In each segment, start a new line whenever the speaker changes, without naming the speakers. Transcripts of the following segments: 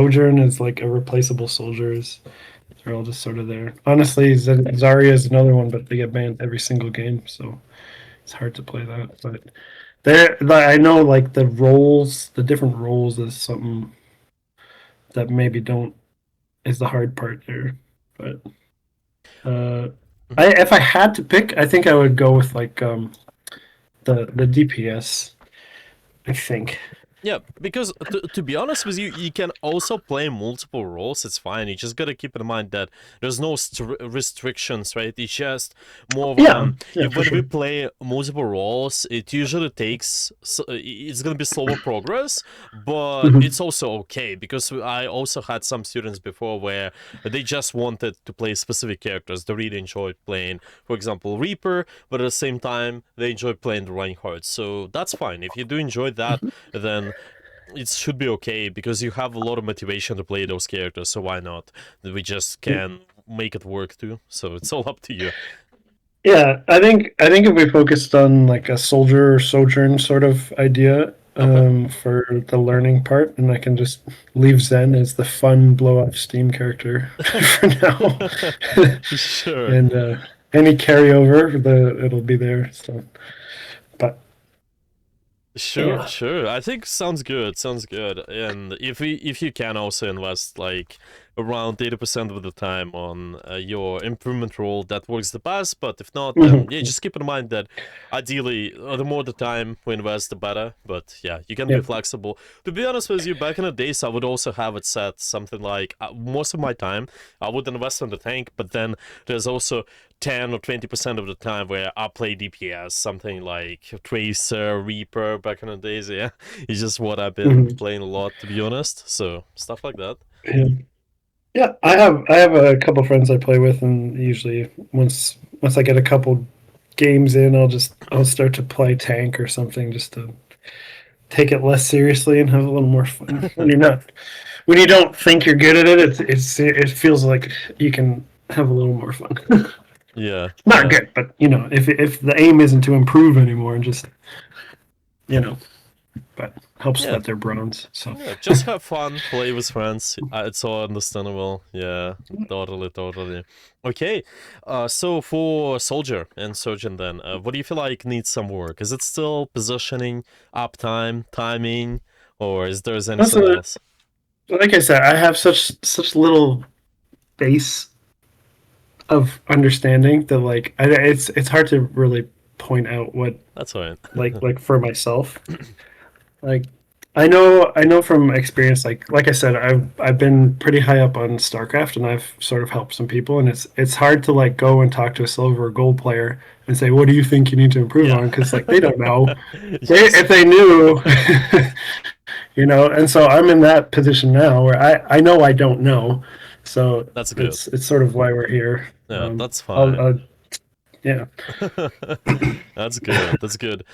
Sojourn is like irreplaceable soldiers. They're all just sort of there. Honestly, Zarya is another one, but they get banned every single game, so it's hard to play that. But I know like the roles, the different roles is something that maybe don't is the hard part there. But uh,
Mhm.
if I had to pick, I think I would go with like the DPS. I think.
Yeah, because to be honest with you, you can also play multiple roles. It's fine. You just gotta keep in mind that there's no restrictions, right? It's just more of
Yeah, yeah, for
when we
sure.
play multiple roles, it usually takes. It's gonna be slower progress, but
Mhm.
it's also okay because I also had some students before where they just wanted to play specific characters. They really enjoyed playing, for example, Reaper, but at the same time they enjoy playing the Reinhardt. So that's fine. If you do enjoy that, then it should be okay because you have a lot of motivation to play those characters. So why not? We just can make it work too. So it's all up to you.
Yeah, I think if we focused on like a soldier sojourn sort of idea
Okay.
for the learning part, and I can just leave Zen as the fun blow off steam character for now,
Sure.
and any carryover, it'll be there. So, but
Sure,
yeah.
sure. I think sounds good. Sounds good. And if you can also invest like around 80% of the time on your improvement role, that works the best. But if not, then yeah,
Mhm.
just keep in mind that ideally, the more the time we invest, the better. But yeah, you can be
Yep.
flexible. To be honest with you, back in the days, I would also have it set something like most of my time I would invest on the tank, but then there's also 10 or 20% of the time where I play DPS, something like Tracer, Reaper back in the days. Yeah, it's just what I've been
Mhm.
playing a lot, to be honest. So, stuff like that.
Yeah. Yeah, I have a couple friends I play with, and usually once I get a couple games in, I'll start to play tank or something just to take it less seriously and have a little more fun. When you don't think you're good at it, it feels like you can have a little more fun.
Yeah,
Not
yeah.
good, but if the aim isn't to improve anymore, and just you know, but helps
Yeah,
that they're bronze. So
yeah, just have fun, play with friends. It's all understandable. Yeah, totally, totally. Okay, so for Soldier and Surgeon, then, what do you feel like needs some work? Is it still positioning, uptime, timing, or is there
that's
anything else?
like I said, I have such little base of understanding that it's hard to really point out what
That's all right.
like for myself. Like I know from experience, like I said, I've been pretty high up on StarCraft, and I've sort of helped some people, and it's hard to like go and talk to a silver or gold player and say, what do you think you need to improve
Yeah.
on? Because like they don't know. They
Yes.
if they knew, and so I'm in that position now where I know I don't know, so
That's good.
it's sort of why we're here.
Yeah, that's
I'll,
fine.
yeah.
That's good. That's good.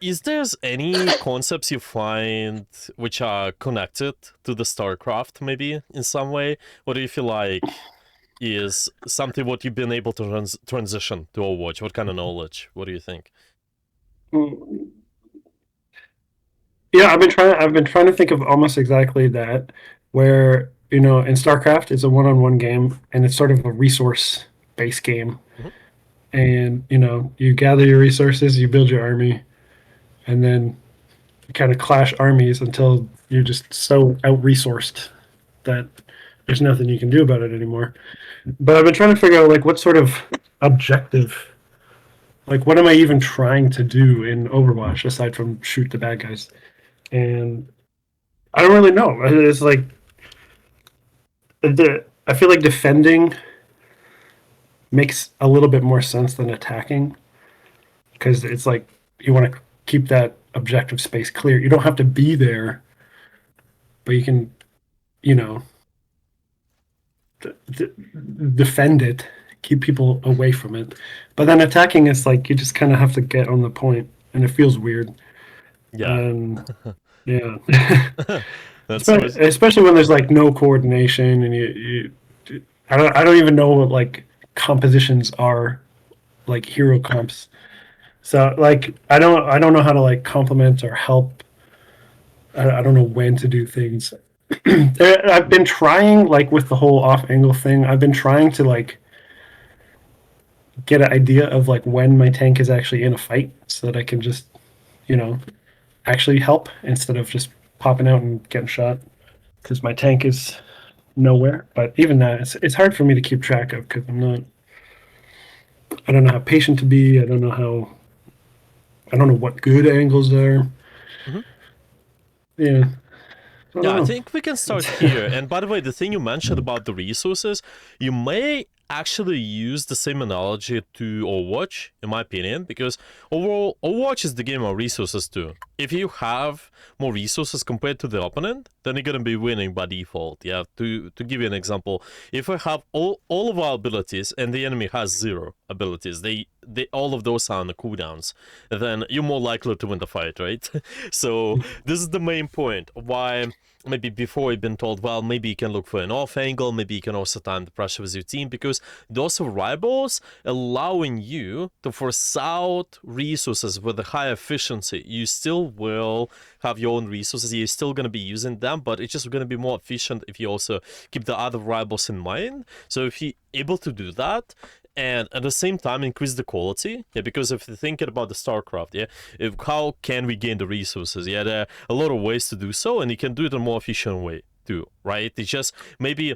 Is there any concepts you find which are connected to the StarCraft, maybe in some way? What do you feel like is something what you've been able to transition to Overwatch? What kind of knowledge? What do you think?
Yeah, I've been trying to think of almost exactly that, where in StarCraft it's a one-on-one game, and it's sort of a resource based game,
Mhm.
and you gather your resources, you build your army, and then you kind of clash armies until you're just so out resourced that there's nothing you can do about it anymore. But I've been trying to figure out like what sort of objective, like what am I even trying to do in Overwatch aside from shoot the bad guys? And I don't really know. It's like I feel like defending makes a little bit more sense than attacking, because it's like you want to keep that objective space clear. You don't have to be there, but you can, you know, d- defend it, keep people away from it. But then attacking is like you just kind of have to get on the point, and it feels weird.
Yeah.
Um, yeah,
That's was
especially when there's like no coordination, and I don't even know what like compositions are, like hero comps. So like I don't know how to like compliment or help. I don't know when to do things. I've been trying, like with the whole off angle thing. I've been trying to like get an idea of like when my tank is actually in a fight, so that I can just, you know, actually help instead of just popping out and getting shot. Because my tank is nowhere. But even that, it's hard for me to keep track of because I'm not. I don't know how patient to be. I don't know how. I don't know what good angles are.
Mhm.
Yeah, I
Yeah,
don't
I
know.
think we can start here. And by the way, the thing you mentioned about the resources, you may actually use the same analogy to Overwatch, in my opinion, because overall, Overwatch is the game of resources too. If you have more resources compared to the opponent, then you're gonna be winning by default. Yeah, to give you an example, if I have all of our abilities and the enemy has zero abilities, they all of those are on the cooldowns, then you're more likely to win the fight, right? So this is the main point why maybe before you've been told, well, maybe you can look for an off angle, maybe you can also time the pressure with your team, because those variables allowing you to force out resources with a high efficiency. You still will have your own resources, you're still going to be using them, but it's just going to be more efficient if you also keep the other variables in mind. So if you're able to do that, and at the same time increase the quality, yeah, because if you're thinking about the StarCraft, yeah, how can we gain the resources? Yeah, there are a lot of ways to do so, and you can do it in a more efficient way too, right? It's just maybe,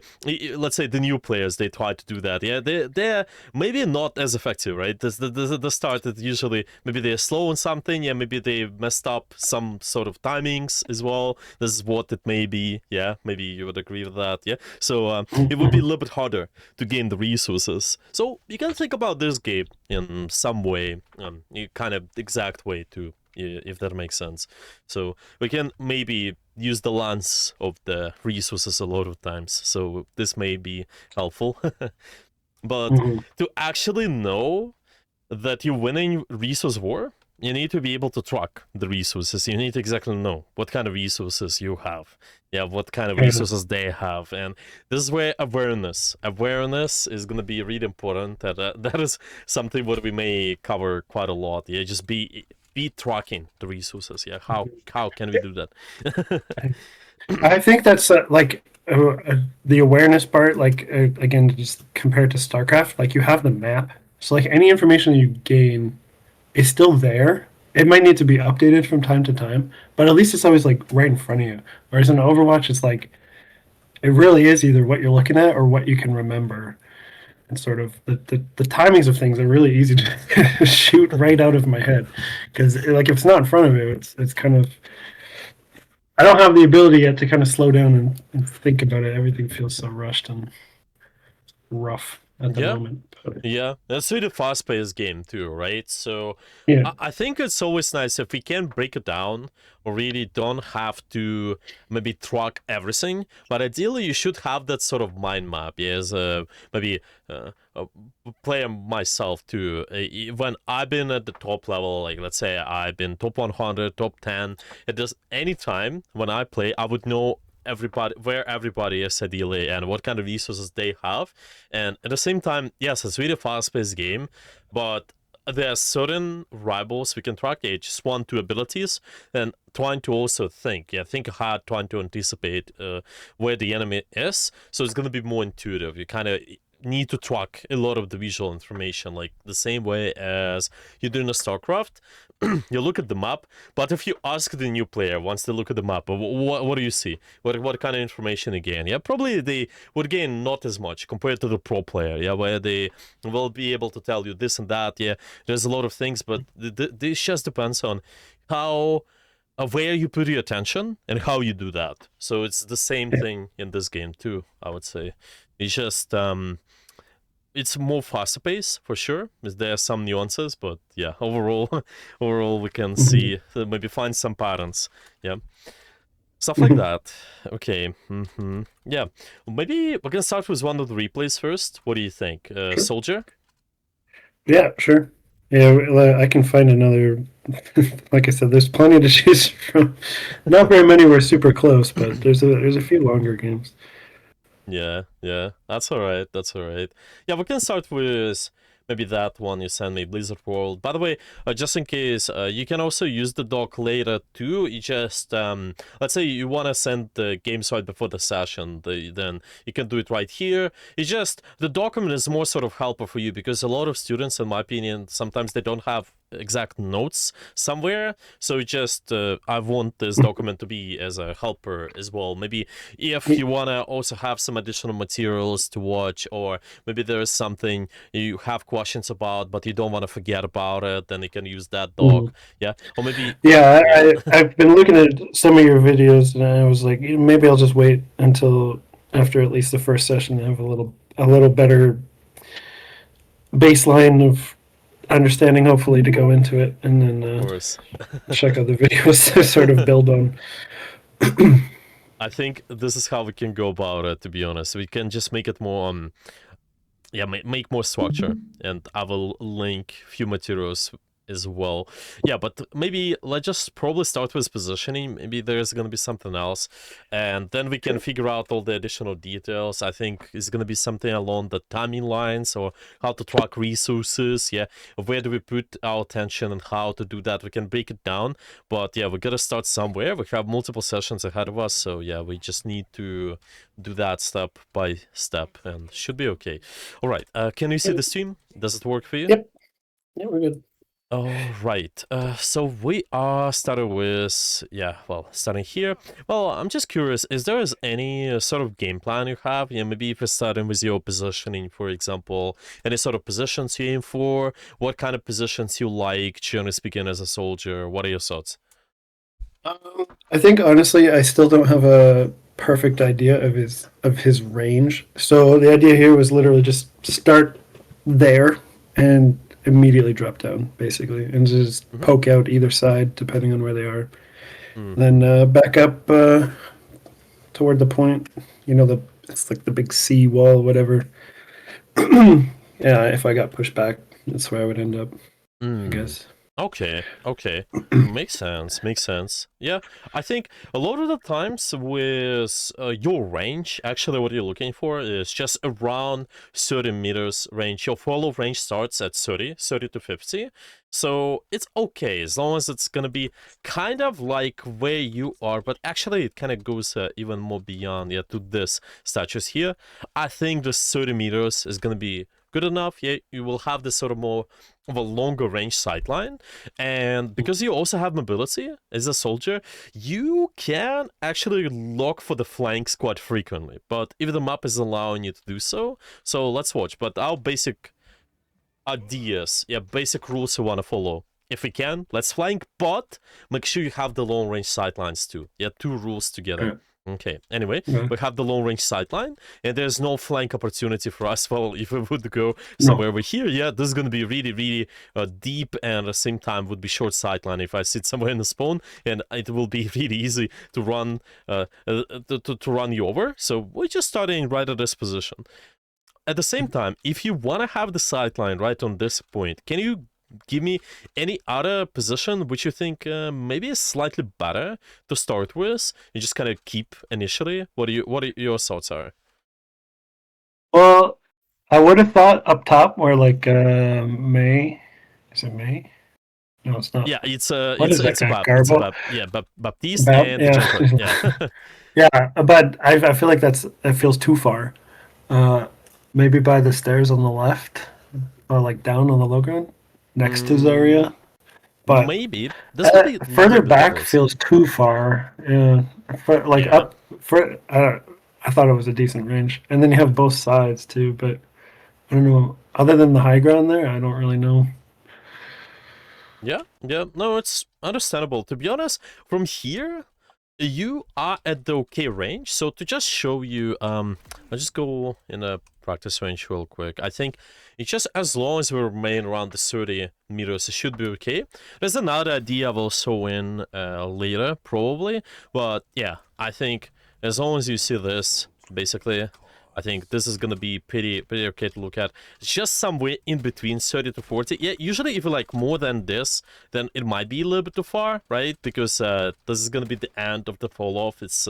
let's say the new players, they try to do that, yeah, they're maybe not as effective, right? The start that usually maybe they're slow on something, yeah, maybe they messed up some sort of timings as well. This is what it may be, yeah, maybe you would agree with that, yeah. So it would be a little bit harder to gain the resources. So you can think about this game in some way, kind of exact way too, if that makes sense. So we can maybe use the lens of the resources a lot of times. So this may be helpful. But
Mhm.
to actually know that you're winning resource war, you need to be able to track the resources. You need to exactly know what kind of resources you have. Yeah, what kind of
Yeah.
resources they have. And this is where awareness is going to be really important. That is something what we may cover quite a lot. Yeah, just be tracking the resources. Yeah, how can we do that?
I think that's the awareness part. Like again, just compared to StarCraft, like you have the map, so like any information you gain is still there. It might need to be updated from time to time, but at least it's always like right in front of you. Whereas in Overwatch, it's like it really is either what you're looking at or what you can remember. And sort of the timings of things are really easy to shoot right out of my head because like if it's not in front of you, it's kind of I don't have the ability yet to kind of slow down and think about it. Everything feels so rushed and rough at the
Yeah,
moment. But,
yeah, that's really fast-paced game too, right? So
yeah,
I think it's always nice if we can break it down, or really don't have to maybe track everything. But ideally, you should have that sort of mind map. Yes, maybe a player myself too. When I've been at the top level, like let's say I've been top 100, top 10, it does any time when I play, I would know everybody where everybody is ideally and what kind of resources they have. And at the same time, yes, it's really fast-paced game, but there are certain rivals we can track. They just want two abilities, and trying to also think hard, trying to anticipate where the enemy is. So it's going to be more intuitive. You kind of need to track a lot of the visual information, like the same way as you do in a StarCraft. You look at the map, but if you ask the new player once they look at the map, what do you see? What kind of information again? Yeah, probably they would gain not as much compared to the pro player. Yeah, where they will be able to tell you this and that. Yeah, there's a lot of things, but this just depends on how where you put your attention and how you do that. So it's the same
yeah.
thing in this game too, I would say. It's just it's more faster pace for sure. There are some nuances, but yeah, overall, overall we can
Mhm.
see maybe find some patterns. Yeah, stuff like
Mhm.
that. Okay. Yeah, maybe we can start with one of the replays first. What do you think,
Sure.
Soldier?
Yeah, sure. Yeah, I can find another. Like I said, there's plenty to choose from. Not very many were super close, but there's a few longer games.
Yeah, yeah, that's all right. That's all right. Yeah, we can start with maybe that one you send me, Blizzard World. By the way, just in case, you can also use the doc later too. You just let's say you want to send the games right before the session, then you can do it right here. It's just the document is more sort of helpful for you because a lot of students, in my opinion, sometimes they don't have exact notes somewhere. So just I want this document to be as a helper as well. Maybe if you want to also have some additional materials to watch, or maybe there is something you have questions about but you don't want to forget about it, then you can use that
Mhm.
doc. Yeah, or maybe
Yeah,
yeah.
I've been looking at some of your videos, and I was like, maybe I'll just wait until after at least the first session to have a little better baseline of understanding, hopefully, to go into it, and then
Of course.
check out the videos to sort of build on.
I think this is how we can go about it, to be honest. We can just make it more yeah, make more structure, and I will link few materials as well. Yeah, but maybe let's just probably start with positioning. Maybe there's gonna be something else, and then we can figure out all the additional details. I think it's gonna be something along the timing lines, or how to track resources. Yeah, where do we put our attention and how to do that. We can break it down, but yeah, we gotta start somewhere. We have multiple sessions ahead of us, so yeah, we just need to do that step by step, and should be okay. All right. Can you see the stream? Does it work for you?
Yep. Yeah, we're good.
All right. So we are started with starting here. Well, I'm just curious. Is there any sort of game plan you have? Yeah, maybe if we're starting with your positioning, for example, any sort of positions you aim for. What kind of positions you like, generally speaking, as a soldier? What are your thoughts?
I think honestly, I still don't have a perfect idea of his range. So the idea here was literally just start there and immediately drop down, basically, and just
Mm-hmm.
poke out either side depending on where they are.
Mm.
Then back up toward the point. It's like the big sea wall, whatever. Yeah, if I got pushed back, that's where I would end up, I
Mm.
guess.
Okay, okay. Makes sense, makes sense. Yeah, I think a lot of the times with your range, actually what you're looking for is just around 30 meters range. Your follow range starts at 30 to 50. So it's okay as long as it's gonna be kind of like where you are, but actually it kind of goes even more beyond, yeah, to this statues here. I think the 30 meters is gonna be good enough. Yeah, you will have this sort of more of a longer range sightline, and because you also have mobility as a soldier, you can actually lock for the flanks quite frequently, but if the map is allowing you to do so, so let's watch. But our basic ideas, yeah, basic rules you want to follow. If we can, let's flank, but make sure you have the long range sightlines too. Yeah, two rules together.
Yeah.
Okay, anyway,
Yeah.
we have the long range sightline, and there's no flank opportunity for us. Well, if we would go
No.
somewhere over here, yeah, this is going to be really, really deep, and at the same time would be short sightline if I sit somewhere in the spawn, and it will be really easy to run to run you over. So we're just starting right at this position. At the same time, if you want to have the sightline right on this point, can you give me any other position which you think maybe is slightly better to start with? You just kind of keep initially. What are your thoughts are?
Well, I would have thought up top more like May. Is it May? No, it's not.
Yeah, it's
What is that
it's a
guy?
Bab. It's a
Garbo?
Bab. Yeah, Baptiste
About?
and the
Yeah.
Junker. Yeah.
Yeah, but I feel like that feels too far. Uh, maybe by the stairs on the left, or like down on the low ground, next to
mm,
Zarya. But
maybe this will be a little
further
bit
back
difference.
feels too far. Yeah, like
Yeah.
up. I thought it was a decent range, and then you have both sides too. But I don't know. Other than the high ground there, I don't really know.
Yeah, yeah, no, it's understandable. To be honest, from here, you are at the okay range. So to just show you, I'll just go in a practice range real quick. I think it's just as long as we remain around the 30 meters, it should be okay. There's another idea I will show in later, probably. But yeah, I think as long as you see this, basically, I think this is gonna be pretty okay to look at. It's just somewhere in between 30 to 40. Yeah, usually if you like more than this, then it might be a little bit too far, right? Because this is gonna be the end of the fall off. It's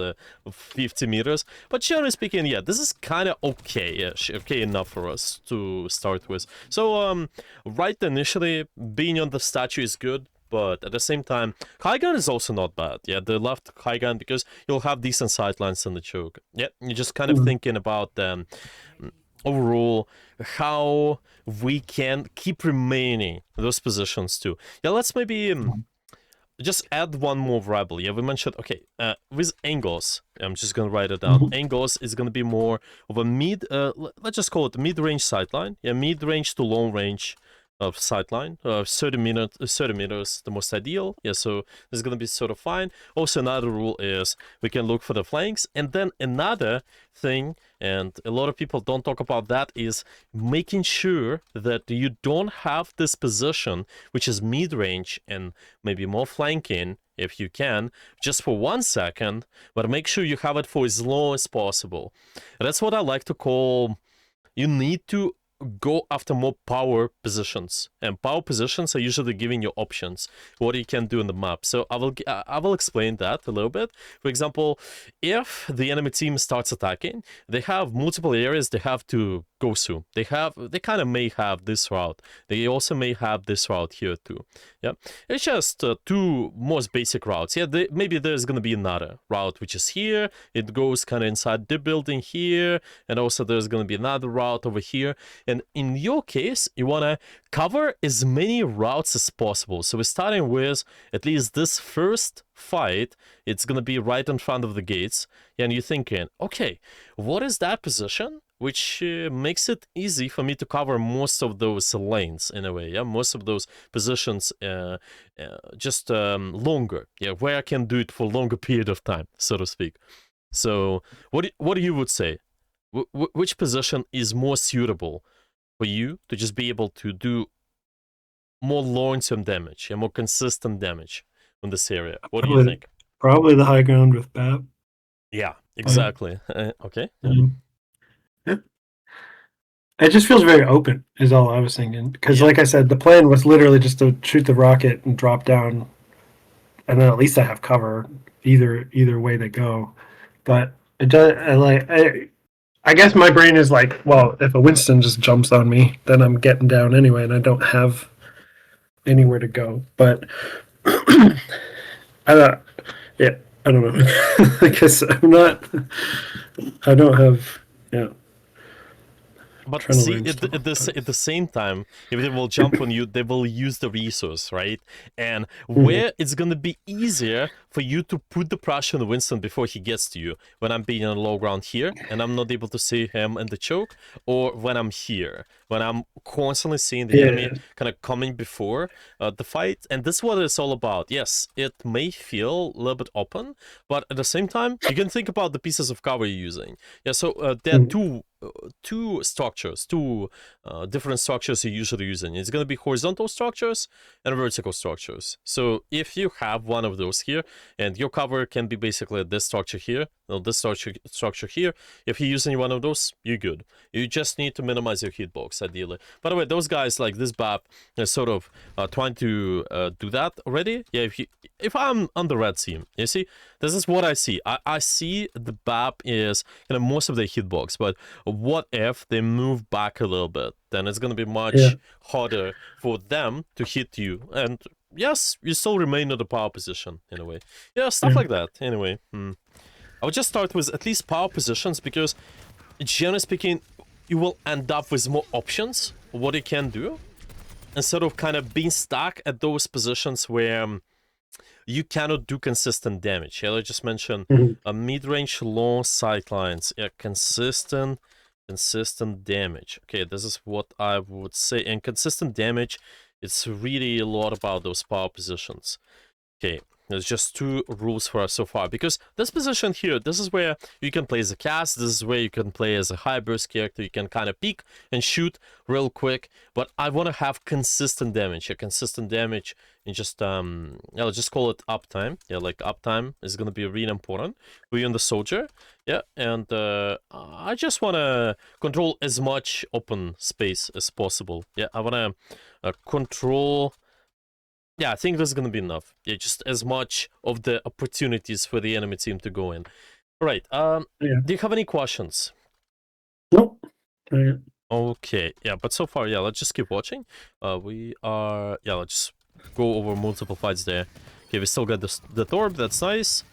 50 meters. But generally speaking, yeah, this is kind of okay-ish, okay enough for us to start with. So right initially, being on the statue is good. But at the same time, high gun is also not bad. Yeah, the left high gun, because you'll have decent sightlines in the choke. Yeah, you're just kind of thinking about overall how we can keep remaining those positions too. Yeah, let's maybe just add one more variable. Yeah, we mentioned, okay, with angles, I'm just gonna write it down. Angles is gonna be more of a let's just call it mid-range sightline. Yeah, mid-range to long range of sightline. 30 meters, the most ideal. Yeah, so this is gonna be sort of fine. Also, another rule is we can look for the flanks, and then another thing, and a lot of people don't talk about that, is making sure that you don't have this position, which is mid-range and maybe more flanking, if you can, just for 1 second, but make sure you have it for as long as possible. That's what I like to call, you need to go after more power positions, and power positions are usually giving you options what you can do in the map. So I will explain that a little bit. For example, if the enemy team starts attacking, they have multiple areas they have to go through. They kind of may have this route. They also may have this route here too. Yeah, it's just two most basic routes. Yeah, maybe there's gonna be another route which is here. It goes kind of inside the building here, and also there's gonna be another route over here. And in your case, you want to cover as many routes as possible. So we're starting with at least this first fight. It's going to be right in front of the gates. And you're thinking, okay, what is that position? Which makes it easy for me to cover most of those lanes in a way. Yeah, most of those positions just longer. Yeah, where I can do it for a longer period of time, so to speak. So what you would say? Which position is more suitable for you to just be able to do more long-term damage and more consistent damage in this area? What do you think?
Probably the high ground with BAP.
Yeah, exactly. Okay. Yeah.
Yeah. It just feels very open, is all I was thinking. Because,
Yeah.
like I said, the plan was literally just to shoot the rocket and drop down, and then at least I have cover either way they go. But it does. I guess my brain is like, well, if a Winston just jumps on me, then I'm getting down anyway, and I don't have anywhere to go. But I don't. Yeah, I don't know. I guess I'm not. I don't have. Yeah.
But
Trying to
see,
learn stuff.
at the same time, if they will jump on you, they will use the resource, right? And
Mm-hmm.
where it's gonna be easier for you to put the pressure on Winston before he gets to you, when I'm being on low ground here and I'm not able to see him in the choke, or when I'm here, when I'm constantly seeing the enemy kind of coming before the fight. And this is what it's all about. Yes, it may feel a little bit open, but at the same time, you can think about the pieces of cover you're using. Yeah, so there are two structures, two different structures you're usually using. It's going to be horizontal structures and vertical structures. So if you have one of those here, and your cover can be basically this structure here, or this structure here, if you're using one of those, you're good. You just need to minimize your hitbox, ideally. By the way, those guys like this BAP are sort of trying to do that already. Yeah, if I'm on the red team, you see, this is what I see. I see the BAP is kind of most of their hitbox, but what if they move back a little bit? Then it's going to be much harder for them to hit you. And yes, you still remain in the power position in a way. Yeah, stuff like that. Anyway, I would just start with at least power positions, because generally speaking, you will end up with more options of what you can do, instead of kind of being stuck at those positions where you cannot do consistent damage. Yeah, I just mentioned a mid-range long sightlines. Yeah, consistent damage. Okay, this is what I would say. And consistent damage, it's really a lot about those power positions. Okay, There's just two rules for us so far, because this position here, this is where you can play as a cast, this is where you can play as a high burst character, you can kind of peek and shoot real quick, but I want to have consistent damage, and just, let's just call it uptime. Yeah, like uptime is going to be really important for you and the soldier. Yeah, and I just want to control as much open space as possible. Yeah, I want to control... Yeah, I think this is gonna be enough. Yeah, just as much of the opportunities for the enemy team to go in. All right.
Yeah.
Do you have any questions?
Nope.
Okay. Yeah, but so far, yeah. Let's just keep watching. Yeah. Let's just go over multiple fights there. Okay, we still got the Torb. That's nice.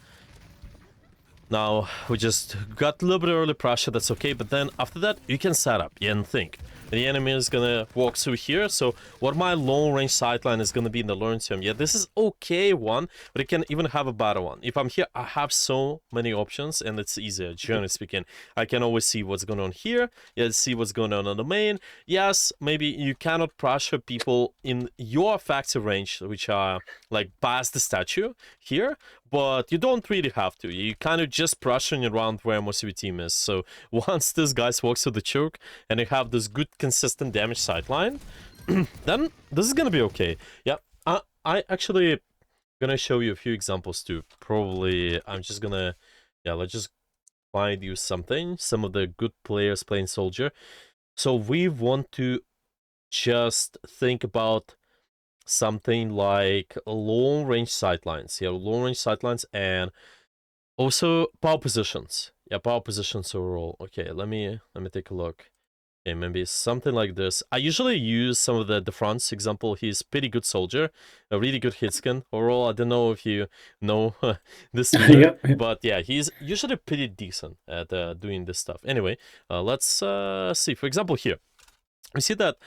Now, we just got a little bit early pressure, that's okay, but then after that, you can set up, and think. The enemy is gonna walk through here, so what my long-range sideline is gonna be in the long term, yeah, this is okay one, but it can even have a better one. If I'm here, I have so many options, and it's easier, generally speaking. I can always see what's going on here, yeah, see what's going on the main. Yes, maybe you cannot pressure people in your effective range, which are, like, past the statue here, but you don't really have to. You kind of just brushing around where most of your team is. So once this guy walks through the choke and you have this good consistent damage sideline, then this is gonna be okay. Yeah, I actually gonna show you a few examples too. Probably I'm just gonna, yeah, let's just find you something. Some of the good players playing soldier. So we want to just think about something like long range sidelines. Yeah, long range sidelines, and also power positions. Yeah, power positions overall. Okay, let me take a look. Okay, maybe something like this. I usually use some of the France example. He's pretty good soldier, a really good hit scan overall. I don't know if you know this meter,
Yep.
but yeah, he's usually pretty decent at doing this stuff. Anyway, let's see. For example, here. We see that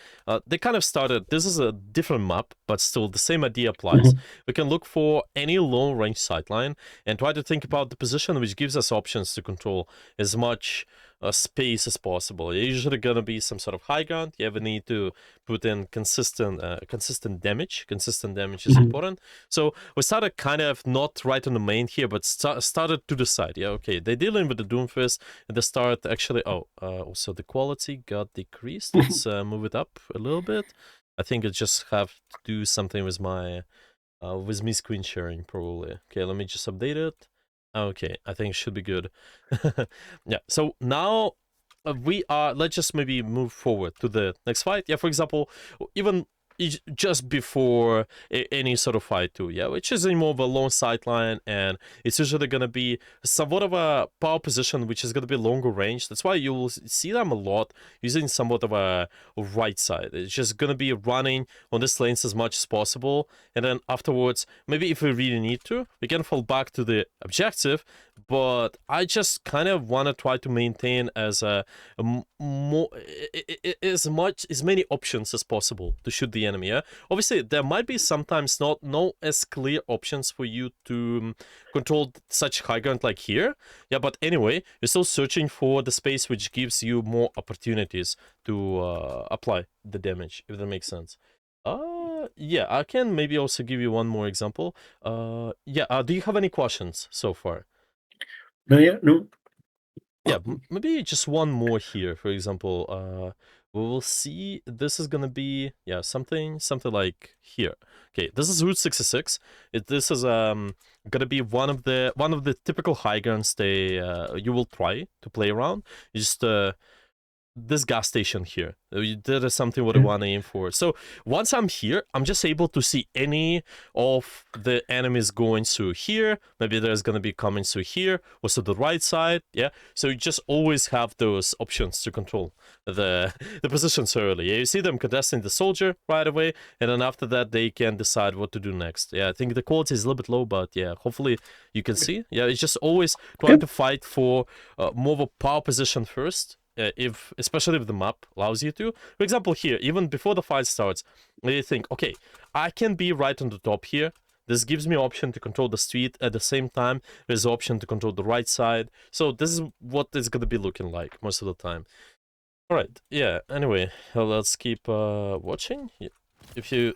they kind of started, this is a different map, but still the same idea applies. We can look for any long range sideline and try to think about the position, which gives us options to control as much space as possible. You're usually gonna be some sort of high ground. You ever need to put in consistent damage. Consistent damage is important. So we started kind of not right on the main here, but started to the side. Yeah, okay. They're dealing with the Doomfist at the start. Actually, also the quality got decreased. Let's move it up a little bit. I think I just have to do something with my with me screen sharing probably. Okay, let me just update it. Okay, I think it should be good. Yeah, so now let's just maybe move forward to the next fight. Yeah, for example, even just before any sort of fight too, yeah, which is more of a long sideline, and it's usually going to be somewhat of a power position, which is going to be longer range. That's why you will see them a lot using somewhat of a right side. It's just going to be running on this lanes as much as possible, and then afterwards, maybe if we really need to, we can fall back to the objective, but I just kind of want to try to maintain as more as many options as possible to shoot the enemy. Yeah, obviously there might be sometimes no as clear options for you to control such high ground like here. Yeah, but anyway, you're still searching for the space which gives you more opportunities to apply the damage, if that makes sense. Yeah, I can maybe also give you one more example. Yeah, do you have any questions so far?
No, yeah, no.
Yeah, maybe just one more here. For example, we will see. This is gonna be, yeah, something like here. Okay, this is Route 66. This is gonna be one of the typical high grounds you will try to play around. You just this gas station here. That is something what I want to aim for. So once I'm here, I'm just able to see any of the enemies going through here. Maybe there's going to be coming through here, also the right side. Yeah. So you just always have those options to control the positions early. Yeah, you see them contesting the soldier right away, and then after that they can decide what to do next. Yeah, I think the quality is a little bit low, but yeah, hopefully you can see. Yeah, it's just always trying to fight for more of a power position first. Especially if the map allows you to. For example, here, even before the fight starts, you think, okay, I can be right on the top here. This gives me option to control the street. At the same time, there's option to control the right side. So this is what it's going to be looking like most of the time. All right, yeah, anyway, let's keep watching. If you...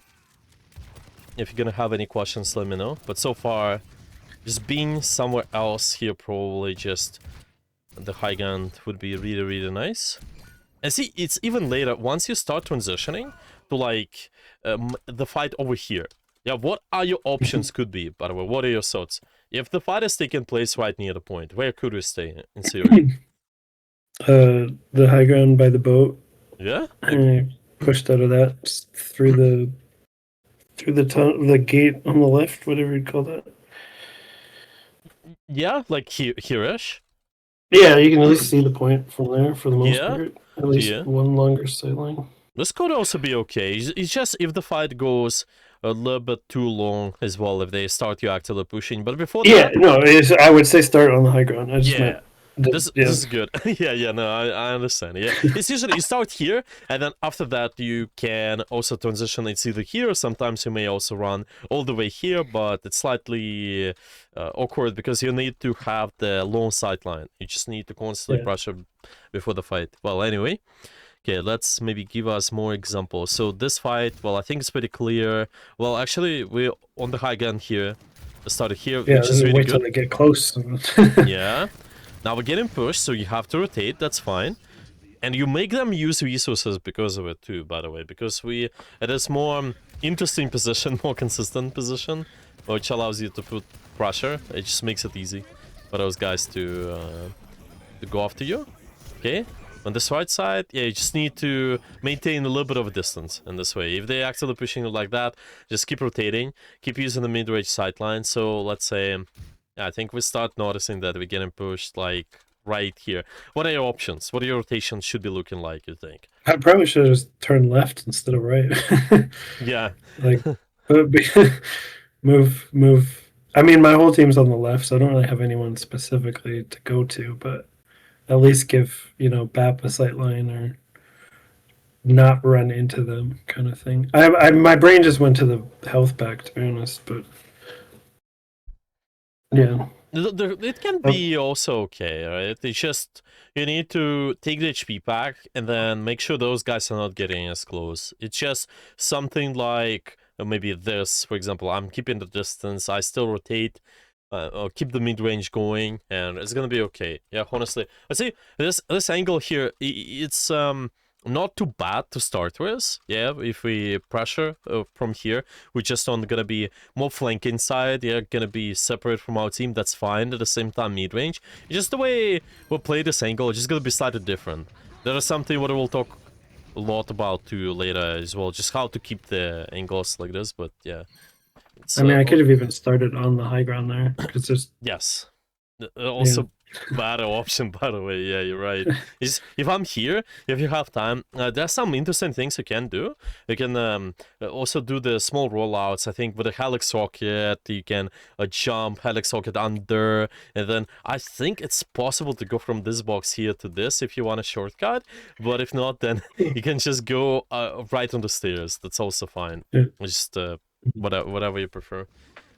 If you're gonna have any questions, let me know. But so far, just being somewhere else here, probably just the high ground would be really, really nice. And see, it's even later, once you start transitioning to like the fight over here. Yeah, what are your options could be, by the way? What are your thoughts? If the fight is taking place right near the point, where could we stay in theory?
The high ground by the boat.
Yeah?
And I pushed out of that through the gate on the left, whatever you call that.
Yeah, like here-ish?
Yeah, you can at least see the point from there for the most
Yeah?
part. At least
Yeah.
one longer sight line.
This could also be okay. It's just if the fight goes a little bit too long as well, if they start you actively pushing. But before
Yeah,
that,
no, I would say start on the high ground. I just
yeah.
meant
This
yeah.
is good. Yeah, no, I understand. Yeah, it's usually you start here, and then after that you can also transition. It's either here, or sometimes you may also run all the way here, but it's slightly awkward because you need to have the long sight line. You just need to constantly
Yeah.
pressure before the fight. Well, anyway, okay, let's maybe give us more examples. So this fight, well, I think it's pretty clear. Well, actually, we're on the high ground here. Started here,
Yeah,
which is really
wait till
good.
they get close.
Yeah. Now we're getting pushed, so you have to rotate, that's fine. And you make them use resources because of it too, by the way, because it is more interesting position, more consistent position, which allows you to put pressure. It just makes it easy for those guys to go after you. Okay? On this right side, yeah, you just need to maintain a little bit of a distance in this way. If they're actually pushing you like that, just keep rotating, keep using the mid-range sideline. So let's say, I think we start noticing that we're getting pushed like right here. What are your options? What are your rotations should be looking like, you think?
I probably should have just turned left instead of right.
Yeah.
Like, move. I mean, my whole team's on the left, so I don't really have anyone specifically to go to, but at least give, BAP a sight line or not run into them kind of thing. My brain just went to the health pack, to be honest, but yeah.
It can be also okay, right? It's just you need to take the HP pack and then make sure those guys are not getting as close. It's just something like maybe this, for example. I'm keeping the distance. I still rotate. Or keep the mid range going, and it's gonna be okay. Yeah, honestly, I see this angle here. It's not too bad to start with. Yeah, if we pressure from here, we're just on gonna be more flanking side. Yeah, gonna be separate from our team. That's fine. At the same time, mid range. It's just the way we'll play this angle. It's just gonna be slightly different. There is something what we'll talk a lot about too later as well. Just how to keep the angles like this. But yeah.
I mean, I could have even started on the high ground there because there's
yes. Also, bad option, by the way. Yeah, you're right. If I'm here, if you have time, there's some interesting things you can do. You can also do the small rollouts. I think with a helix rocket, you can jump helix rocket under, and then I think it's possible to go from this box here to this if you want a shortcut. But if not, then you can just go right on the stairs. That's also fine.
Yeah.
Just whatever you prefer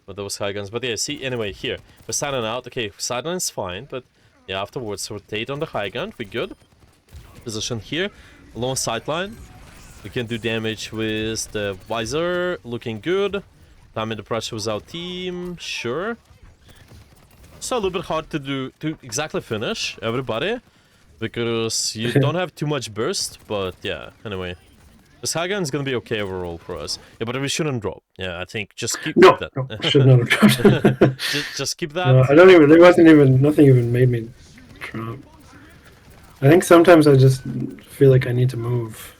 with those high guns. But yeah, see, anyway, here we're signing out. Okay, silence fine, but yeah, afterwards rotate on the high gun. We good. Position here, long sideline. We can do damage with the visor, looking good. Timing the pressure with our team, sure. So a little bit hard to exactly finish everybody because you don't have too much burst. But yeah, anyway. This high gun is gonna be okay overall for us. Yeah, but we shouldn't drop. Yeah, I think just keep that.
No, should not have dropped.
just keep that.
No, I don't even. There wasn't even nothing even made me drop. I think sometimes I just feel like I need to move.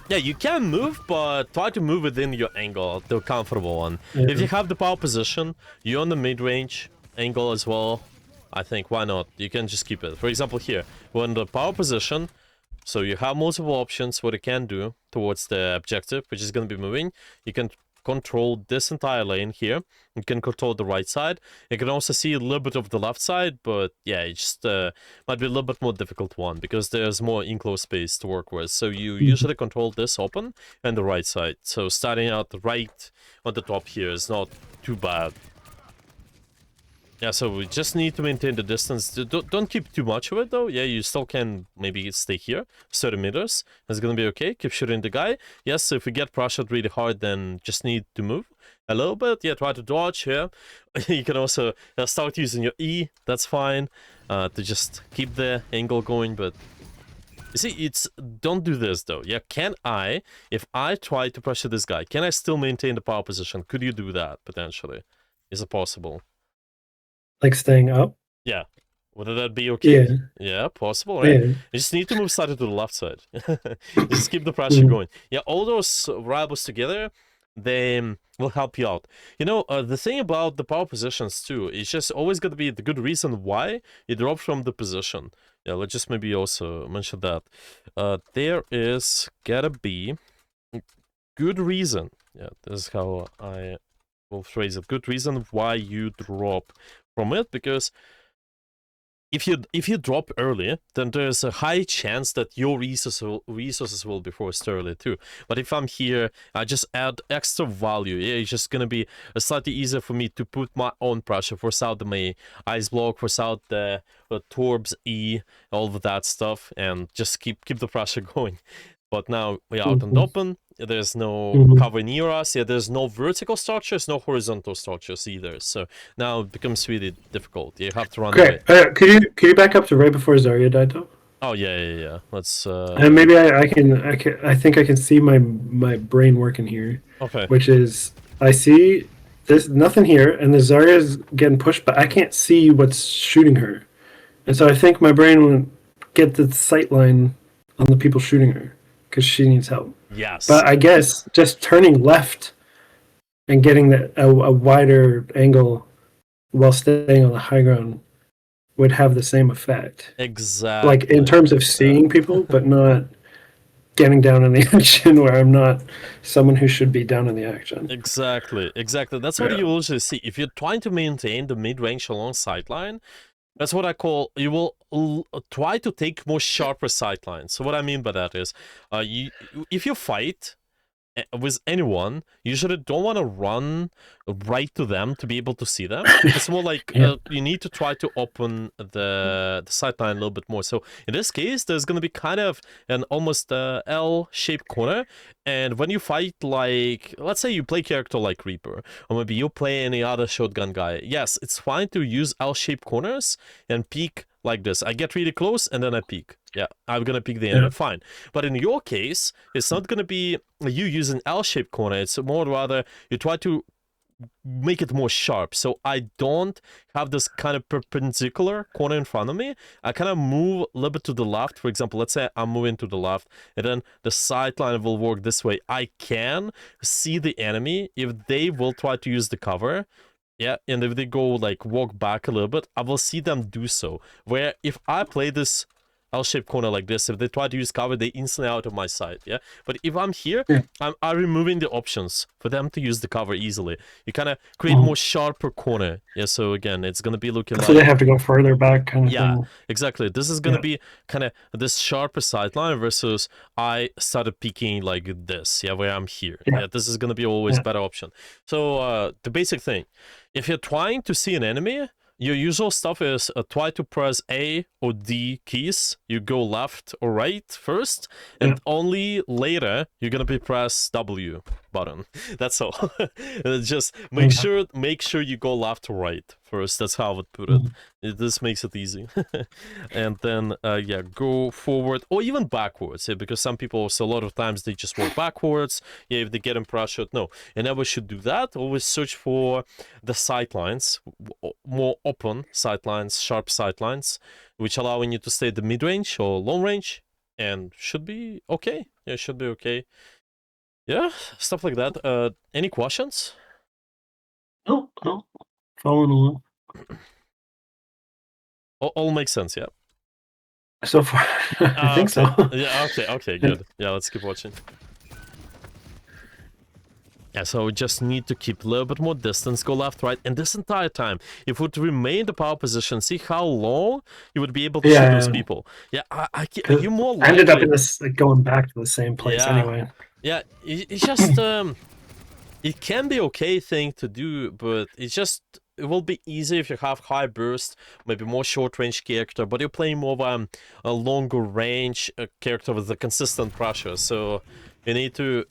Yeah, you can move, but try to move within your angle, the comfortable one.
Yeah.
If you have the power position, you're on the mid-range angle as well. I think why not? You can just keep it. For example, here we're in the power position. So you have multiple options what you can do towards the objective, which is going to be moving. You can control this entire lane here. You can control the right side. You can also see a little bit of the left side, but yeah, it just might be a little bit more difficult one because there's more enclosed space to work with. So you usually control this open and the right side. So starting out right on the top here is not too bad. Yeah, so we just need to maintain the distance. Don't keep too much of it, though. Yeah, you still can maybe stay here, 30 meters. It's gonna be okay. Keep shooting the guy. Yes, if we get pressured really hard, then just need to move a little bit. Yeah, try to dodge here. You can also start using your E. That's fine. To just keep the angle going, but... You see, it's... Don't do this, though. Yeah, can I, if I try to pressure this guy, can I still maintain the power position? Could you do that, potentially? Is it possible?
Like staying up.
Yeah. Would that be okay?
Yeah,
Yeah, possible, right?
yeah.
You just need to move slightly to the left side. Just keep the pressure
Mhm.
going. Yeah, all those variables together, they will help you out. You know, the thing about the power positions too, is just always going to be the good reason why you drop from the position. Yeah, let's just maybe also mention that. There is gotta be good reason. Yeah, this is how I will phrase it. Good reason why you drop from it, because if you drop early, then there's a high chance that your resources will be forced early too. But if I'm here, I just add extra value. Yeah, it's just gonna be slightly easier for me to put my own pressure, force out my ice block, force out the Torb's E, all of that stuff, and just keep the pressure going. But now we're out in the
Mhm.
open. There's no
Mhm.
cover near us. Yeah, there's no vertical structures, no horizontal structures either. So now it becomes really difficult. You have to run away.
Okay. Could you back up to right before Zarya died though?
Oh yeah. Let's
And maybe I think I can see my brain working here,
okay.
which is I see there's nothing here, and the Zarya's getting pushed, but I can't see what's shooting her, and so I think my brain will get the sight line on the people shooting her because she needs help.
Yes.
But I guess just turning left and getting a wider angle while staying on the high ground would have the same effect. Like in
Exactly.
terms of
Yeah.
seeing people, but not getting down in the action where I'm not someone who should be down in the action.
Exactly. That's what
Yeah.
you usually see. If you're trying to maintain the mid-range along sideline, that's what I call, you will try to take more sharper sightlines. So what I mean by that is, you if you fight with anyone, you usually don't want to run right to them to be able to see them. It's more like
Yeah.
you need to try to open the sightline a little bit more. So in this case, there's going to be kind of an almost L-shaped corner. And when you fight, like, let's say you play character like Reaper, or maybe you play any other shotgun guy, yes, it's fine to use L-shaped corners and peek like this. I get really close and then I peek. Yeah, I'm gonna peek the enemy,
Yeah.
fine. But in your case, it's not gonna be you use an L-shaped corner. It's more rather you try to make it more sharp. So I don't have this kind of perpendicular corner in front of me. I kind of move a little bit to the left. For example, let's say I'm moving to the left, and then the sideline will work this way. I can see the enemy if they will try to use the cover. Yeah, and if they go like walk back a little bit, I will see them do so. Where if I play this L-shaped corner like this, if they try to use cover, they instantly out of my sight. Yeah, but if I'm here,
Yeah.
I'm removing the options for them to use the cover easily. You kind of create
Mhm.
more sharper corner. Yeah, so again, it's gonna be looking
So they
like,
have to go further back, kind of
yeah,
thing.
exactly. This is gonna
Yeah.
be kind of this sharper sideline versus I started peeking like this. Yeah, where I'm here.
Yeah.
Yeah, this is gonna be always
Yeah.
better option. So the basic thing, if you're trying to see an enemy, your usual stuff is try to press A or D keys. You go left or right first,
Yeah.
and only later you're gonna be press W button. That's all. Just make sure you go left or right first. That's how I would put it.
Mhm.
This makes it easy. And then yeah, go forward or even backwards. Yeah, because some people also a lot of times they just walk backwards. Yeah, if they get pressured. No, you never should do that. Always search for the sightlines, more open sightlines, sharp sightlines, which allowing you to stay at the mid range or long range, and should be okay. Yeah, should be okay. Yeah, stuff like that. Any questions?
Oh, oh, following along.
All makes sense. Yeah.
So far, I think so.
Okay. Yeah. Okay.
Yeah.
Good. Yeah. Let's keep watching. Yeah, so we just need to keep a little bit more distance, go left, right, and this entire time, if we would remain in the power position, see how long you would be able to shoot those
Yeah.
people. Yeah,
Because
you're more
I ended up
likely.
in this like going back to the same place
Yeah,
anyway.
yeah. It's just it can be okay thing to do, but it's just it will be easy if you have high burst, maybe more short range character, but you're playing more of a longer range character with a consistent pressure. So you need to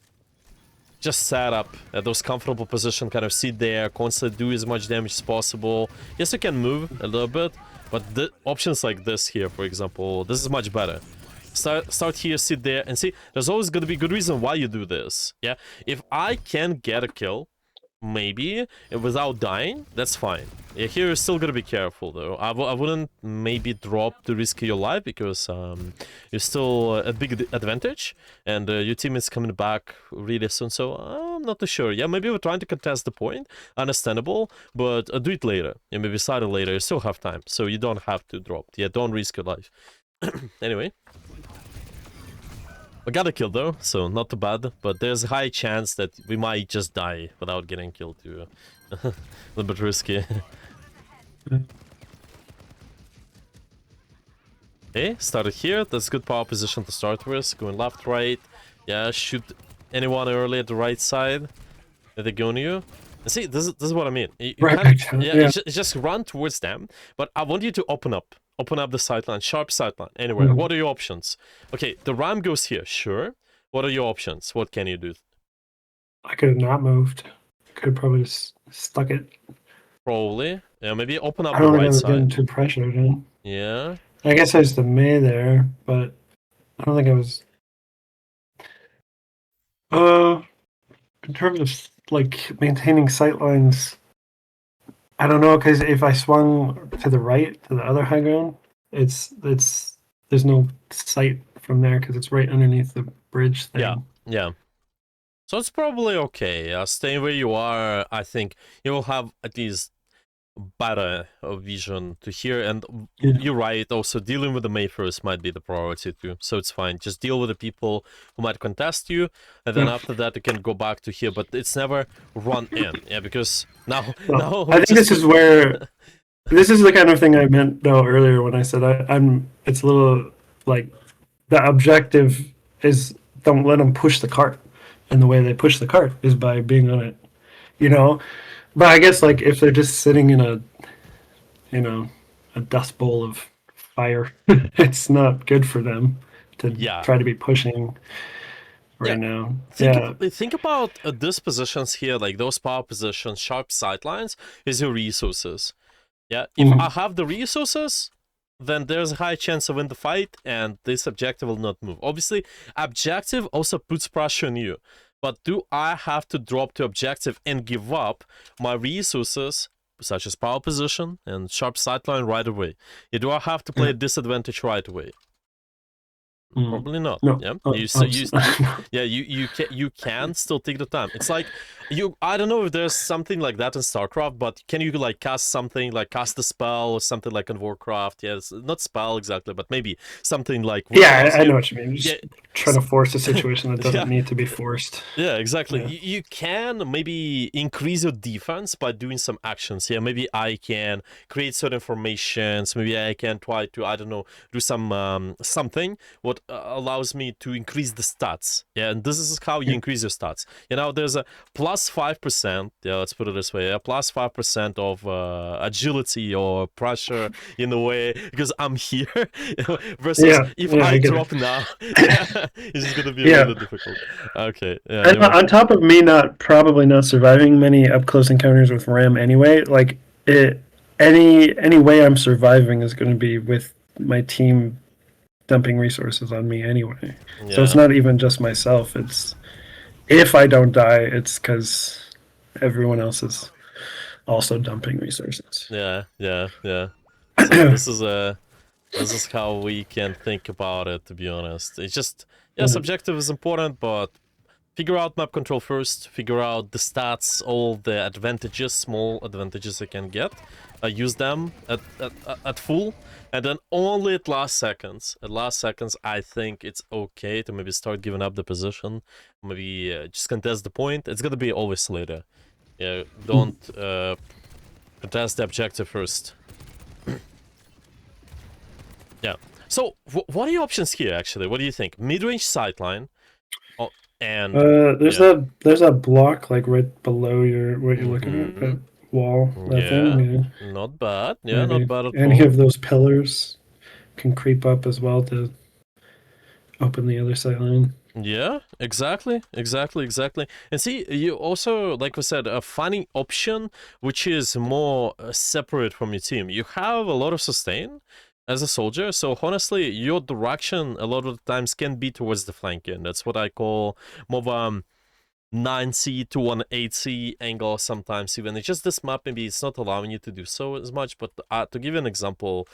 just set up at those comfortable position, kind of sit there, constantly do as much damage as possible. Yes, you can move a little bit, but the options like this here, for example, this is much better. Start here, sit there, and see, there's always going to be good reason why you do this. Yeah, if I can get a kill, maybe without dying, that's fine. Yeah, here you're still gonna be careful though. I wouldn't maybe drop to risk your life because you're still at big advantage, and your team is coming back really soon. So I'm not too sure. Yeah, maybe we're trying to contest the point, understandable, but do it later. Yeah, maybe start it later. You still have time, so you don't have to drop. Yeah, don't risk your life. Anyway. We got a kill though, so not too bad, but there's a high chance that we might just die without getting killed too. A little bit risky. Okay, started here, that's good power position to start with, going left, right. Yeah, shoot anyone early at the right side. If they go on you. And see, this is what I mean. You
Right.
can't, yeah,
Yeah.
just run towards them, but I want you to open up. Open up the sideline, sharp sideline, anywhere. What are your options? Okay, the ram goes here, sure. What are your options? What can you do?
I could have not moved. Could have probably just stuck it.
Probably. Yeah, maybe open up
I
the
don't think I
right
was getting
side.
too pressured in.
Yeah.
I guess I was the May there, but I don't think I was. In terms of like maintaining sight lines, I don't know because if I swung to the right to the other high ground, it's there's no sight from there because it's right underneath the bridge thing.
Yeah. Yeah. So it's probably okay. Staying where you are, I think you will have at least better vision to hear. And
Yeah.
you're right, also dealing with the May first might be the priority too. So it's fine. Just deal with the people who might contest you, and then
Yeah.
after that you can go back to here. But it's never run in. Yeah, because now
Well,
now
I think this is where this is the kind of thing I meant though earlier when I said I'm. It's a little like the objective is don't let them push the cart, and the way they push the cart is by being on it, you know. But I guess like if they're just sitting in a, you know, a dust bowl of fire, it's not good for them to
yeah.
try to be pushing
Yeah.
right now.
Think
Yeah.
think about these positions here, like those power positions, sharp sidelines, is your resources. Yeah, if I have the resources, then there's a high chance I win the fight, and this objective will not move. Obviously, objective also puts pressure on you. But do I have to drop to objective and give up my resources, such as power position and sharp sideline, right away? Yeah, do I have to play a disadvantage right away? Probably not.
No.
Yeah, you can still take the time. It's like I don't know if there's something like that in StarCraft, but can you like cast something like cast a spell or something like in Warcraft? Yeah, it's not spell exactly, but maybe something like
yeah, I know what you mean. Just
yeah,
trying to force a situation that doesn't
yeah.
need to be forced.
Yeah, exactly.
Yeah.
You can maybe increase your defense by doing some actions. Yeah, maybe I can create certain formations. Maybe I can try to, I don't know, do some something what allows me to increase the stats. Yeah, and this is how you increase your stats. You know, there's a plus 5%. Yeah, let's put it this way: a plus 5% of agility or pressure in a way because I'm here. Versus if I drop now, it's just gonna be a little difficult. Okay. Yeah.
And on top of me probably not surviving many up close encounters with Ram anyway, like any way I'm surviving is going to be with my team dumping resources on me anyway. Yeah. So it's not even just myself. It's if I don't die, it's because everyone else is also dumping resources.
Yeah. So this is how we can think about it. To be honest, it's just subjective is important, but figure out map control first, figure out the stats, all the advantages, small advantages you can get, use them at full, and then only at last seconds, I think it's okay to maybe start giving up the position, maybe just contest the point. It's gonna be always later. Yeah, don't contest the objective first. Yeah. So, what are your options here, actually? What do you think? Mid-range sideline, and
there's that block like right below what you're looking at. wall, that thing.
Yeah,
Yeah,
not bad. Yeah, not
maybe
bad at
any
all.
of those pillars can creep up as well to open the other sight line.
Yeah, exactly. And see, you also, like we said, finding option which is more separate from your team. You have a lot of sustain as a soldier, so honestly, your direction a lot of the times can be towards the flank end. That's what I call more of 9C to 180 angle sometimes even. It's just this map maybe it's not allowing you to do so as much, but to give you an example,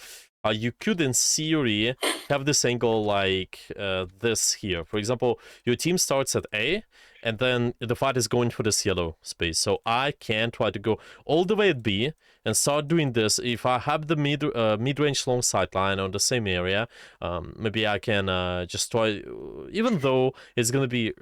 you could in theory have this angle like this here. For example, your team starts at A, and then the fight is going for this yellow space. So I can try to go all the way at B and start doing this. If I have the mid-range long sight line on the same area, maybe I can just try, even though it's going to be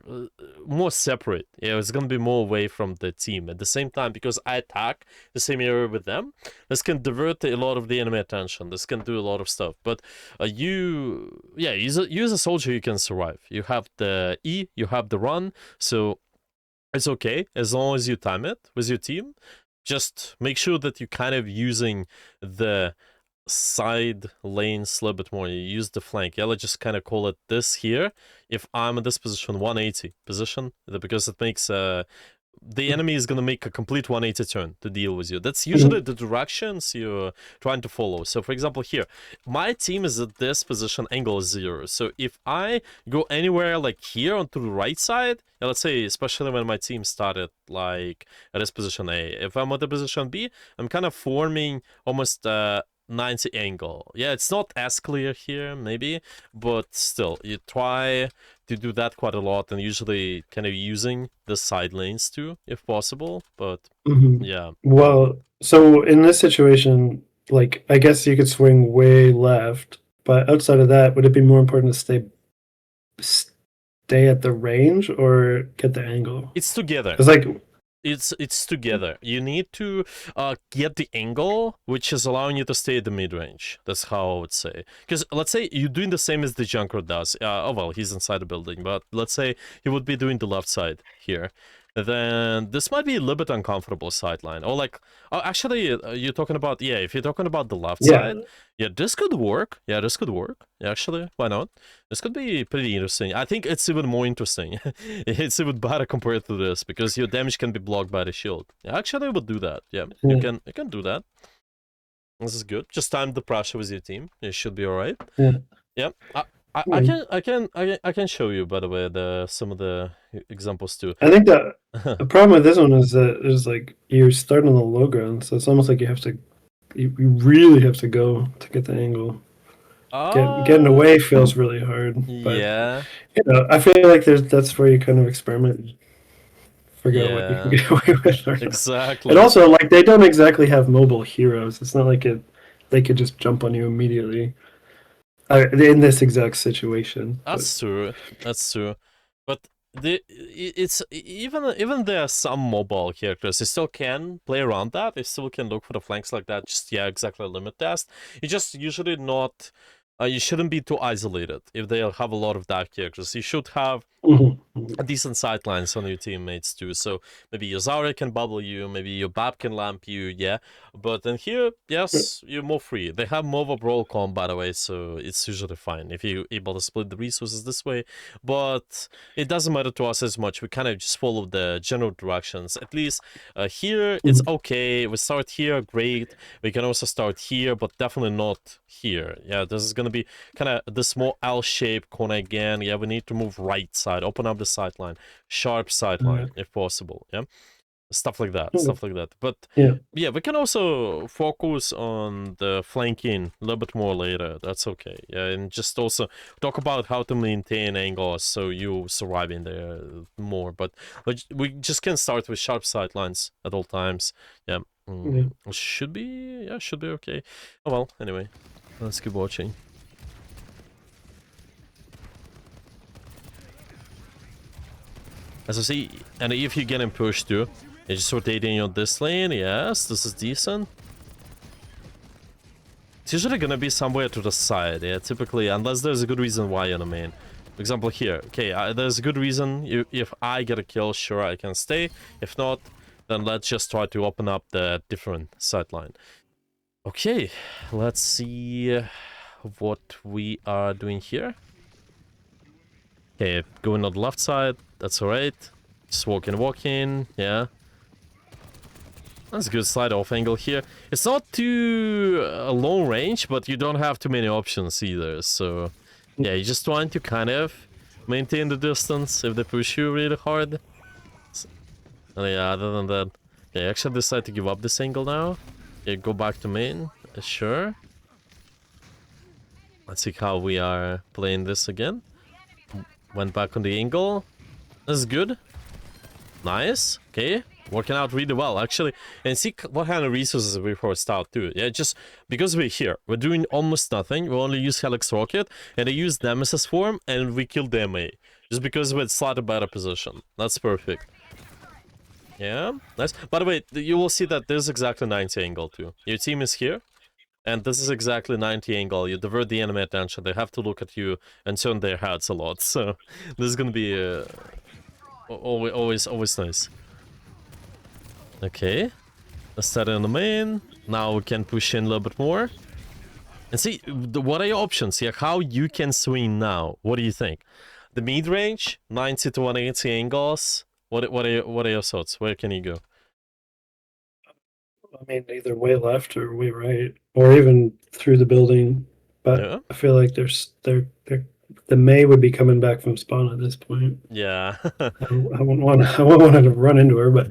more separate. Yeah, it's going to be more away from the team. At the same time, because I attack the same area with them, this can divert a lot of the enemy attention. This can do a lot of stuff. But you as a soldier, you can survive. You have the E, you have the run, so it's okay as long as you time it with your team. Just make sure that you're kind of using the side lanes a little bit more. You use the flank. Yeah, let's just kind of call it this here. If I'm in this position, 180 position, because it makes the enemy is going to make a complete 180 turn to deal with you. That's usually the directions you're trying to follow. So, for example, here, my team is at this position, angle 0. So, if I go anywhere like here onto the right side, let's say, especially when my team started like at this position A, if I'm at the position B, I'm kind of forming almost 90 angle. Yeah, it's not as clear here, maybe, but still, you try to do that quite a lot, and usually kind of using the side lanes too, if possible. But yeah,
Well, so in this situation, like I guess you could swing way left, but outside of that, would it be more important to stay at the range or get the angle?
it's together.
Because like,
It's together. You need to get the angle, which is allowing you to stay at the mid range. That's how I would say. Because let's say you're doing the same as the Junker does. Oh well, he's inside the building, but let's say he would be doing the left side here. Then this might be a little bit uncomfortable sideline. Or like, oh, actually, you're talking about, yeah, if you're talking about the left
yeah,
side, yeah, this could work. Yeah, this could work. Yeah, actually, why not? This could be pretty interesting. I think it's even more interesting. It's even better compared to this because your damage can be blocked by the shield. Yeah, actually, I would do that. Yeah,
yeah,
you can do that. This is good. Just time the pressure with your team. It should be all right.
yeah.
Yeah.
Hmm.
I can show you by the way some of the examples too.
I think that the problem with this one is that there's like you're starting on the low ground, so it's almost like you really have to go to get the angle. Getting away feels really hard, but
Yeah,
I feel like that's where you kind of experiment, figure out what you can
yeah,
get away with or not. And
exactly.
also, like they don't exactly have mobile heroes. It's not like they could just jump on you immediately in this exact situation. But
That's true. That's true. But it's even there are some mobile characters. You still can play around that. You still can look for the flanks like that. Just yeah, exactly limit test. You just usually not. You shouldn't be too isolated if they have a lot of dark characters. You should have
mhm,
decent sightlines on your teammates too. So maybe your Zarya can bubble you, maybe your Bab can lamp you, yeah. But then here, yes, you're more free. They have more of a brawl comp, by the way, so it's usually fine if you're able to split the resources this way. But it doesn't matter to us as much. We kind of just follow the general directions. At least here, it's
mhm,
okay. We start here, great. We can also start here, but definitely not here. Yeah, this is gonna be kind of the small L-shaped corner again. Yeah, we need to move right side, open up the sideline, sharp
yeah,
sideline if possible. Yeah, stuff like that,
okay,
stuff like that. But
yeah,
yeah, we can also focus on the flanking a little bit more later. That's okay. Yeah, and just also talk about how to maintain angles so you surviving there more. But we just can start with sharp sidelines at all times. Yeah.
yeah.
Should be okay. Oh well, anyway, let's keep watching. As I see, and if you're getting pushed too, you're just rotating on this lane. Yes, this is decent. It's usually gonna be somewhere to the side, yeah, typically, unless there's a good reason why you're on the main. For example, here, okay, there's a good reason. If I get a kill, sure, I can stay. If not, then let's just try to open up the different sideline. Okay, let's see what we are doing here. Okay, going on the left side, that's alright. Just walking, yeah. That's a good slide off angle here. It's not too long range, but you don't have too many options either. So, yeah, you're just trying to kind of maintain the distance if they push you really hard. And yeah, other than that, yeah, I actually decided to give up this angle now. Yeah, go back to main, sure. Let's see how we are playing this again. Went back on the angle. That's good. Nice. Okay. Working out really well, actually. And see what kind of resources we forced out too. Yeah, just because we're here. We're doing almost nothing. We only use Helix Rocket, and they use Nemesis form, and we killed the MA. Just because we're in slightly better position. That's perfect. Yeah, nice. By the way, you will see that there's exactly 90 angle too. Your team is here, and this is exactly 90 angle. You divert the enemy attention. They have to look at you and turn their heads a lot. So this is gonna be always nice. Okay, let's start in the main. Now we can push in a little bit more. And see, what are your options here? How you can swing now? What do you think? The mid range, 90 to 180 angles. What are your thoughts? Where can you go?
I mean, either way left or way right, or even through the building. But
Yeah.
I feel like the May would be coming back from spawn at this point.
Yeah.
I wouldn't want to run into her, but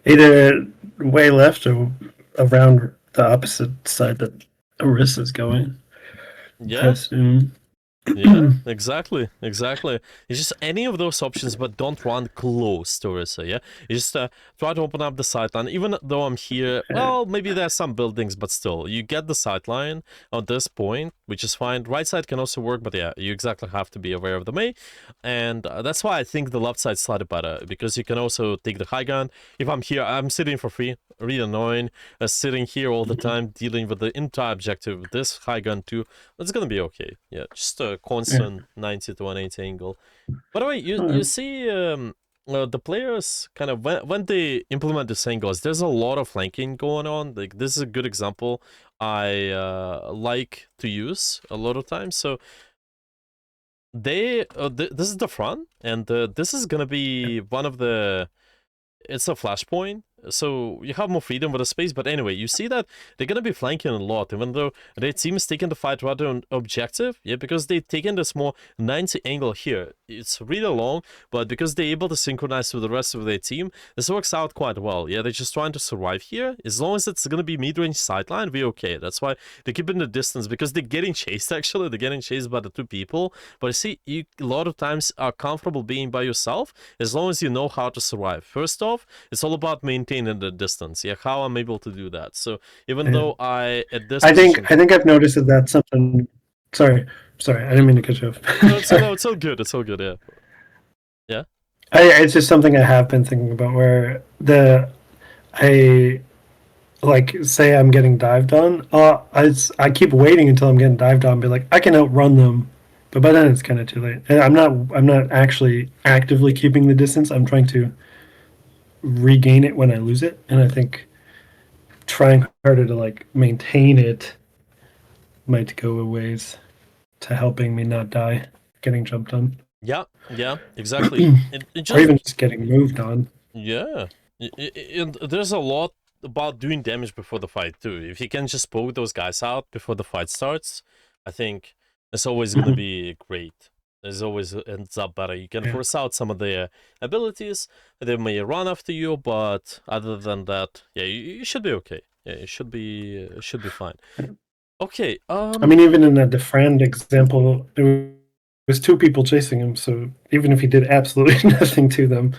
either way left or around the opposite side that Arissa's going. I
Yeah.
assume.
Yeah, exactly. It's just any of those options, but don't run close to Orisa, yeah? You just try to open up the sightline. Even though I'm here, well, maybe there's some buildings, but still, you get the sightline at this point, which is fine. Right side can also work, but yeah, you exactly have to be aware of the May. And that's why I think the left side's slightly better, because you can also take the high gun. If I'm here, I'm sitting for free. Really annoying, sitting here all the time, dealing with the entire objective with this high gun too. It's gonna be okay. Yeah, just a constant 90 to 180 angle. By the way, you see the players kind of when they implement these angles, there's a lot of flanking going on. Like this is a good example I like to use a lot of times. So they this is the front, and this is gonna be one of the. It's a flashpoint, so you have more freedom with the space. But anyway, you see that they're gonna be flanking a lot, even though their team is taking the fight rather on objective. Yeah, because they've taken this more 90 angle here. It's really long, but because they're able to synchronize with the rest of their team, this works out quite well. Yeah, they're just trying to survive here. As long as it's gonna be mid-range sideline, we're okay. That's why they're keeping the distance, because they're getting chased. Actually, they're getting chased by the two people. But you see, you a lot of times are comfortable being by yourself as long as you know how to survive. First off, it's all about maintaining the distance. Yeah, how I'm able to do that. So even though I at this
I
position,
think I've noticed that that's something. Sorry, I didn't mean to cut you off.
no, it's all good. It's all good. Yeah, yeah,
It's just something I have been thinking about. Where I like say I'm getting dived on. I keep waiting until I'm getting dived on. And be like, I can outrun them, but by then it's kind of too late. And I'm not actually actively keeping the distance. I'm trying to regain it when I lose it, and I think trying harder to like maintain it might go a ways to helping me not die getting jumped on.
yeah, exactly. It
Or even
just
just getting moved on.
yeah, and there's a lot about doing damage before the fight too. If you can just poke those guys out before the fight starts, I think it's always gonna be great. It always ends up better. You can force out some of their abilities. They may run after you, but other than that, yeah, you should be okay. Yeah, it should be fine. Okay.
I mean, even in that DeFrand example, there was two people chasing him, so even if he did absolutely nothing to them,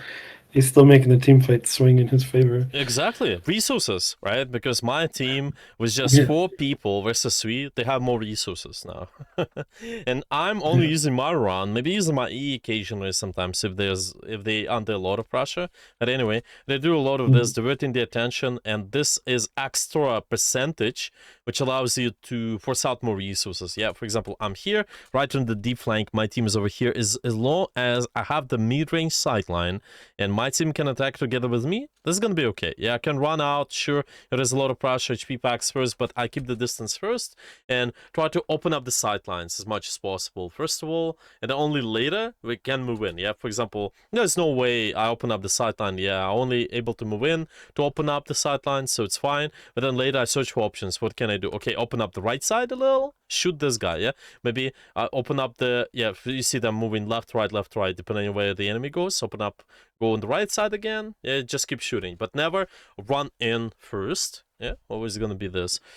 he's still making the team fight swing in his favor.
Exactly. Resources, right? Because my team was just 4 people versus 3. They have more resources now. And I'm only using my run, maybe using my E occasionally sometimes if they under a lot of pressure. But anyway, they do a lot of this, diverting the attention, and this is extra percentage, which allows you to force out more resources. Yeah, for example, I'm here, right on the deep flank, my team is over here. As long as I have the mid-range sideline, and my team can attack together with me, This is gonna be okay. Yeah, I can run out. Sure, there is a lot of pressure, HP packs first, but I keep the distance first and try to open up the sidelines as much as possible. First of all, and then only later we can move in. Yeah, for example, there's no way I open up the sideline. Yeah, I'm only able to move in to open up the sideline, so it's fine. But then later I search for options. What can I do? Okay, open up the right side a little. Shoot this guy. Yeah, maybe open up the you see them moving left, right, depending on where the enemy goes. Open up, go on the right side again. Yeah, just keep shooting, but never run in first. Yeah, always gonna be this.